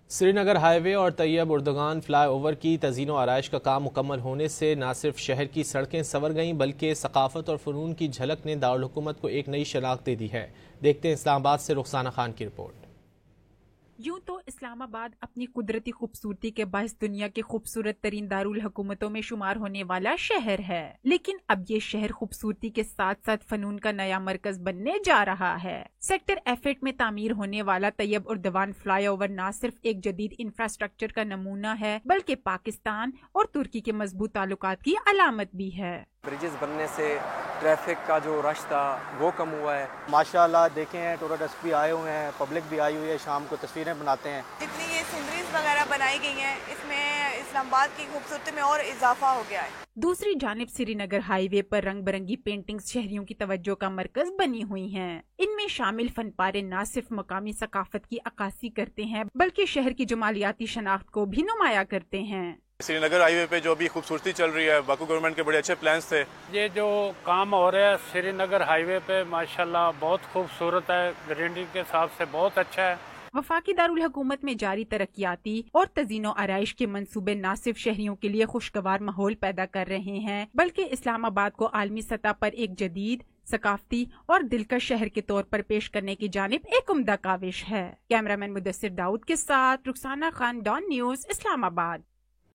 سری Nagar high وے اور Tayyip Erdogan fly over کی تزئین و آرائش کا کام مکمل ہونے سے نہ صرف شہر کی سڑکیں سنور گئیں بلکہ ثقافت اور فنون کی جھلک نے دارالحکومت کو ایک نئی شناخت دے دی ہے۔ دیکھتے ہیں اسلام آباد سے رخسانہ خان کی رپورٹ۔ یوں تو اسلام آباد اپنی قدرتی خوبصورتی کے باعث دنیا کے خوبصورت ترین دارالحکومتوں میں شمار ہونے والا شہر ہے، لیکن اب یہ شہر خوبصورتی کے ساتھ ساتھ فنون کا نیا مرکز بننے جا رہا ہے۔ سیکٹر F8 میں تعمیر ہونے والا طیب اردوان فلائی اوور نہ صرف ایک جدید انفراسٹرکچر کا نمونہ ہے بلکہ پاکستان اور ترکی کے مضبوط تعلقات کی علامت بھی ہے۔ برجز بننے سے ٹریفک کا جو رش تھا وہ کم ہوا ہے۔ ماشاءاللہ دیکھیں ہیں ٹورسٹ بھی آئے ہوئے ہیں، پبلک بھی آئی ہوئی ہے، شام کو تصویریں بناتے ہیں۔ جتنی یہ سینریز وغیرہ بنائی گئی ہیں اس میں اسلام آباد کی خوبصورتی میں اور اضافہ ہو گیا ہے۔ دوسری جانب سری نگر ہائی وے پر رنگ برنگی پینٹنگز شہریوں کی توجہ کا مرکز بنی ہوئی ہیں۔ ان میں شامل فن پارے نہ صرف مقامی ثقافت کی عکاسی کرتے ہیں بلکہ شہر کی جمالیاتی شناخت کو بھی نمایاں کرتے ہیں۔ سری نگر ہائی وے پہ جو بھی خوبصورتی چل رہی ہے، باکو گورنمنٹ کے بڑے اچھے پلانز تھے۔ یہ جو کام ہو رہا ہے سری نگر ہائی وے پہ ماشاءاللہ بہت خوبصورت ہے، گرینری کے حساب سے بہت اچھا ہے۔ وفاقی دارالحکومت میں جاری ترقیاتی اور تزئین و آرائش کے منصوبے نہ صرف شہریوں کے لیے خوشگوار ماحول پیدا کر رہے ہیں بلکہ اسلام آباد کو عالمی سطح پر ایک جدید، ثقافتی اور دلکش شہر کے طور پر پیش کرنے کی جانب ایک عمدہ کاوش ہے۔ کیمرہ مین مدثر داؤد کے ساتھ رخسانہ خان، ڈان نیوز، اسلام آباد۔